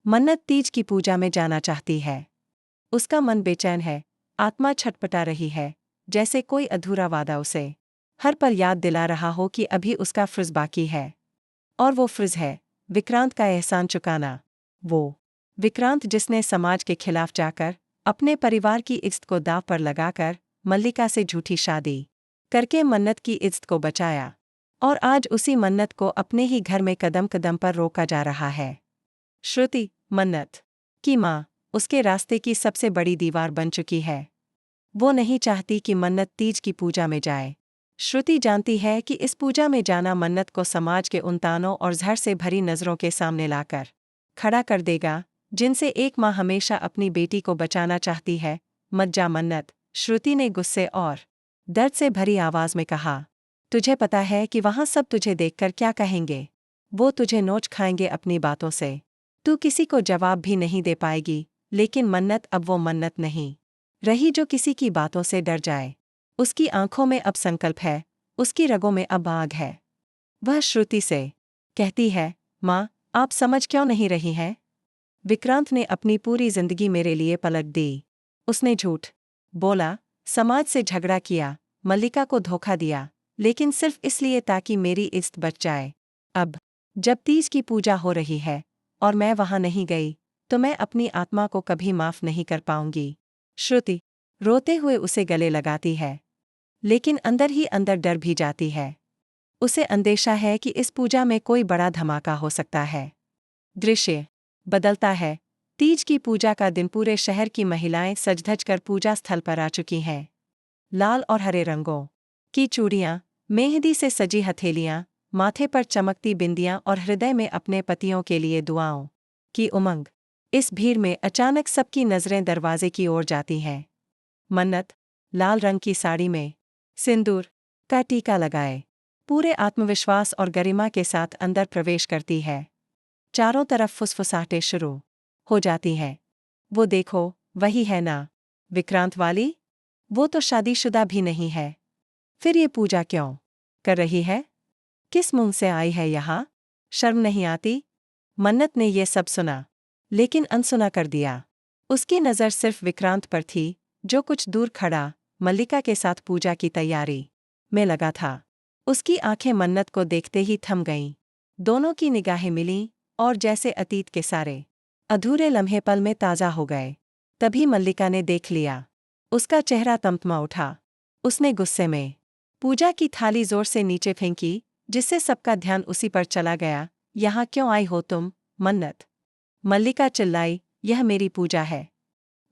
मन्नत तीज की पूजा में जाना चाहती है। उसका मन बेचैन है, आत्मा छटपटा रही है, जैसे कोई अधूरा वादा उसे हर पल याद दिला रहा हो कि अभी उसका फ़र्ज़ बाकी है। और वो फ़र्ज़ है विक्रांत का एहसान चुकाना। वो विक्रांत जिसने समाज के खिलाफ जाकर, अपने परिवार की इज़्ज़त को दांव पर लगाकर मल्लिका से झूठी शादी करके मन्नत की इज़्ज़त को बचाया, और आज उसी मन्नत को अपने ही घर में कदम कदम पर रोका जा रहा है। श्रुति, मन्नत की माँ, उसके रास्ते की सबसे बड़ी दीवार बन चुकी है। वो नहीं चाहती कि मन्नत तीज की पूजा में जाए। श्रुति जानती है कि इस पूजा में जाना मन्नत को समाज के उन तानों और ज़हर से भरी नज़रों के सामने लाकर खड़ा कर देगा, जिनसे एक माँ हमेशा अपनी बेटी को बचाना चाहती है। मत जा मन्नत, श्रुति ने गुस्से और दर्द से भरी आवाज़ में कहा। तुझे पता है कि वहाँ सब तुझे देखकर क्या कहेंगे? वो तुझे नोच खाएंगे अपनी बातों से। तू किसी को जवाब भी नहीं दे पाएगी, लेकिन मन्नत अब वो मन्नत नहीं रही जो किसी की बातों से डर जाए। उसकी आंखों में अब संकल्प है, उसकी रगों में अब आग है। वह श्रुति से कहती है, माँ, आप समझ क्यों नहीं रही हैं? विक्रांत ने अपनी पूरी जिंदगी मेरे लिए पलट दी। उसने झूठ बोला, समाज से झगड़ा किया, मल्लिका को धोखा दिया, लेकिन सिर्फ इसलिए ताकि मेरी इज्जत बच जाए। अब जब तीज की पूजा हो रही है और मैं वहां नहीं गई, तो मैं अपनी आत्मा को कभी माफ नहीं कर पाऊंगी। श्रुति रोते हुए उसे गले लगाती है, लेकिन अंदर ही अंदर डर भी जाती है। उसे अंदेशा है कि इस पूजा में कोई बड़ा धमाका हो सकता है। दृश्य बदलता है। तीज की पूजा का दिन, पूरे शहर की महिलाएं सज-धज कर पूजा स्थल पर आ चुकी हैं। लाल और हरे रंगों की चूड़ियां, मेहंदी से सजी हथेलियां, माथे पर चमकती बिंदियां और हृदय में अपने पतियों के लिए दुआओं की उमंग। इस भीड़ में अचानक सबकी नजरें दरवाजे की ओर जाती हैं। मन्नत लाल रंग की साड़ी में, सिंदूर का टीका लगाए, पूरे आत्मविश्वास और गरिमा के साथ अंदर प्रवेश करती है। चारों तरफ फुसफुसाहटें शुरू हो जाती हैं। वो देखो, वही है ना, विक्रांत वाली? वो तो शादीशुदा भी नहीं है। फिर ये पूजा क्यों कर रही है? किस मुंह से आई है यहाँ? शर्म नहीं आती? मन्नत ने ये सब सुना, लेकिन अनसुना कर दिया। उसकी नज़र सिर्फ विक्रांत पर थी, जो कुछ दूर खड़ा मल्लिका के साथ पूजा की तैयारी में लगा था। उसकी आंखें मन्नत को देखते ही थम गईं। दोनों की निगाहें मिलीं, और जैसे अतीत के सारे अधूरे लम्हे पल में ताज़ा हो गए। तभी मल्लिका ने देख लिया। उसका चेहरा तमतमा उठा। उसने गुस्से में पूजा की थाली जोर से नीचे फेंकी, जिससे सबका ध्यान उसी पर चला गया। यहाँ क्यों आई हो तुम, मन्नत? मल्लिका चिल्लाई, यह मेरी पूजा है,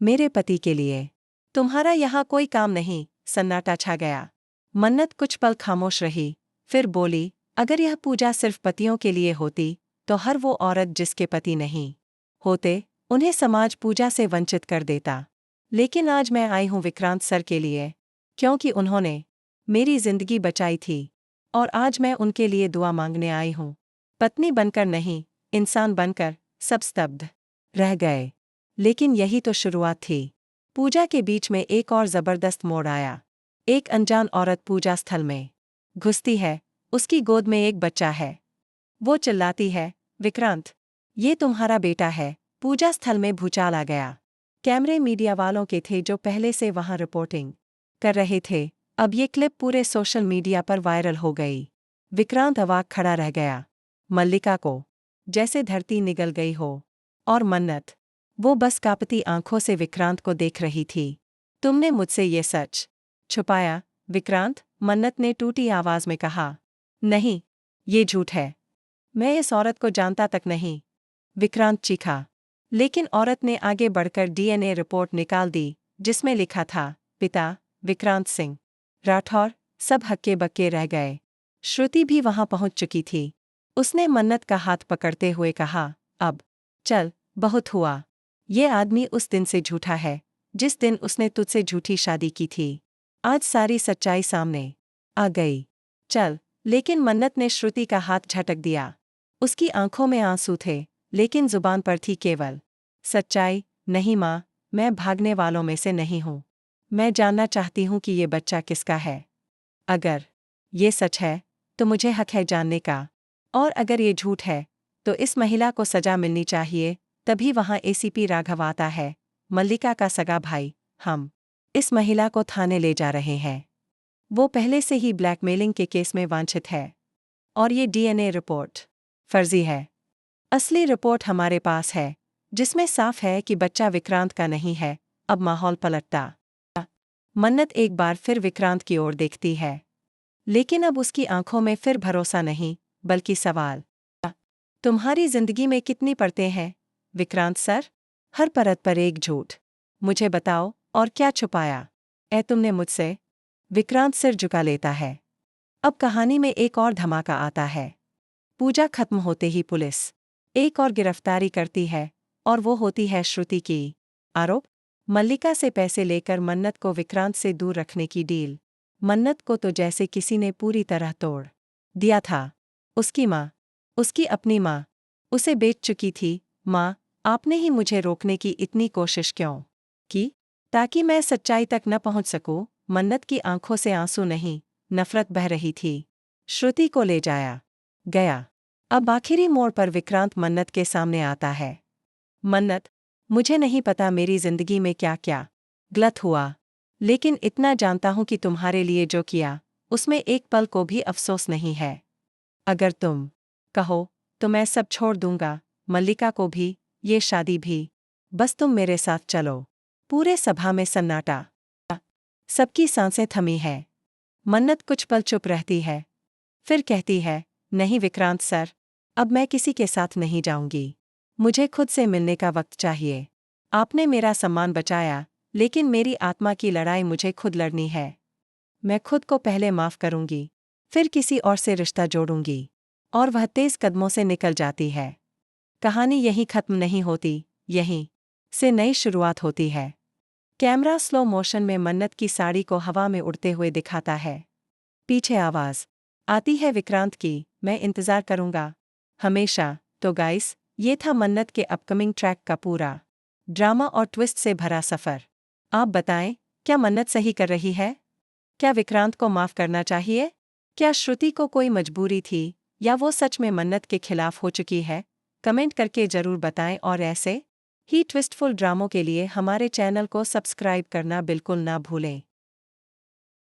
मेरे पति के लिए। तुम्हारा यहाँ कोई काम नहीं। सन्नाटा छा गया। मन्नत कुछ पल खामोश रही, फिर बोली, अगर यह पूजा सिर्फ पतियों के लिए होती, तो हर वो औरत जिसके पति नहीं होते, उन्हें समाज पूजा से वंचित कर देता। लेकिन आज मैं आई हूँ विक्रांत सर के लिए, क्योंकि उन्होंने मेरी जिंदगी बचाई थी, और आज मैं उनके लिए दुआ मांगने आई हूँ। पत्नी बनकर नहीं, इंसान बनकर। सब स्तब्ध रह गए। लेकिन यही तो शुरुआत थी। पूजा के बीच में एक और जबरदस्त मोड़ आया। एक अनजान औरत पूजा स्थल में घुसती है। उसकी गोद में एक बच्चा है। वो चिल्लाती है, विक्रांत, ये तुम्हारा बेटा है। पूजा स्थल में भूचाल आ गया। कैमरे मीडिया वालों के थे जो पहले से वहां रिपोर्टिंग कर रहे थे। अब ये क्लिप पूरे सोशल मीडिया पर वायरल हो गई। विक्रांत अवाक खड़ा रह गया। मल्लिका को जैसे धरती निगल गई हो, और मन्नत, वो बस कांपती आंखों से विक्रांत को देख रही थी। तुमने मुझसे ये सच छुपाया, विक्रांत? मन्नत ने टूटी आवाज में कहा। नहीं, ये झूठ है। मैं इस औरत को जानता तक नहीं, विक्रांत चीखा। लेकिन औरत ने आगे बढ़कर डीएनए रिपोर्ट निकाल दी, जिसमें लिखा था, पिता विक्रांत सिंह राठौर। सब हक्के बक्के रह गए। श्रुति भी वहां पहुंच चुकी थी। उसने मन्नत का हाथ पकड़ते हुए कहा, अब चल, बहुत हुआ। ये आदमी उस दिन से झूठा है, जिस दिन उसने तुझसे झूठी शादी की थी। आज सारी सच्चाई सामने आ गई। चल। लेकिन मन्नत ने श्रुति का हाथ झटक दिया। उसकी आंखों में आंसू थे, लेकिन जुबान पर थी केवल सच्चाई। नहीं माँ, मैं भागने वालों में से नहीं हूँ। मैं जानना चाहती हूँ कि ये बच्चा किसका है। अगर ये सच है, तो मुझे हक है जानने का। और अगर ये झूठ है, तो इस महिला को सजा मिलनी चाहिए। तभी वहां एसीपी राघव आता है, मल्लिका का सगा भाई। हम इस महिला को थाने ले जा रहे हैं। वो पहले से ही ब्लैकमेलिंग के केस में वांछित है। और ये डीएनए रिपोर्ट फर्जी है। असली रिपोर्ट हमारे पास है, जिसमें साफ है कि बच्चा विक्रांत का नहीं है। अब माहौल पलटता। मन्नत एक बार फिर विक्रांत की ओर देखती है, लेकिन अब उसकी आंखों में फिर भरोसा नहीं, बल्कि सवाल। तुम्हारी जिंदगी में कितनी परतें हैं, विक्रांत सर? हर परत पर एक झूठ। मुझे बताओ, और क्या छुपाया तुमने मुझसे? विक्रांत सिर झुका लेता है। अब कहानी में एक और धमाका आता है। पूजा खत्म होते ही पुलिस एक और गिरफ्तारी करती है, और वो होती है श्रुति की। आरोप, मल्लिका से पैसे लेकर मन्नत को विक्रांत से दूर रखने की डील। मन्नत को तो जैसे किसी ने पूरी तरह तोड़ दिया था। उसकी माँ, उसकी अपनी माँ, उसे बेच चुकी थी। माँ, आपने ही मुझे रोकने की इतनी कोशिश क्यों की? ताकि मैं सच्चाई तक न पहुंच सकूं। मन्नत की आंखों से आंसू नहीं, नफरत बह रही थी। श्रुति को ले जाया गया। अब आखिरी मोड़ पर विक्रांत मन्नत के सामने आता है। मन्नत, मुझे नहीं पता मेरी जिंदगी में क्या क्या गलत हुआ, लेकिन इतना जानता हूं कि तुम्हारे लिए जो किया, उसमें एक पल को भी अफसोस नहीं है। अगर तुम कहो तो मैं सब छोड़ दूंगा, मल्लिका को भी, ये शादी भी। बस तुम मेरे साथ चलो। पूरे सभा में सन्नाटा। सबकी सांसें थमी हैं। मन्नत कुछ पल चुप रहती है, फिर कहती है, नहीं विक्रांत सर, अब मैं किसी के साथ नहीं जाऊंगी। मुझे खुद से मिलने का वक्त चाहिए। आपने मेरा सम्मान बचाया, लेकिन मेरी आत्मा की लड़ाई मुझे खुद लड़नी है। मैं खुद को पहले माफ करूंगी, फिर किसी और से रिश्ता जोड़ूंगी। और वह तेज कदमों से निकल जाती है। कहानी यहीं खत्म नहीं होती, यहीं से नई शुरुआत होती है। कैमरा स्लो मोशन में मन्नत की साड़ी को हवा में उड़ते हुए दिखाता है। पीछे आवाज आती है विक्रांत की, मैं इंतजार करूंगा हमेशा। तो गाइस, ये था मन्नत के अपकमिंग ट्रैक का पूरा ड्रामा और ट्विस्ट से भरा सफर। आप बताएं, क्या मन्नत सही कर रही है? क्या विक्रांत को माफ करना चाहिए? क्या श्रुति को कोई मजबूरी थी, या वो सच में मन्नत के खिलाफ हो चुकी है? कमेंट करके जरूर बताएं, और ऐसे ही ट्विस्टफुल ड्रामों के लिए हमारे चैनल को सब्सक्राइब करना बिल्कुल ना भूलें।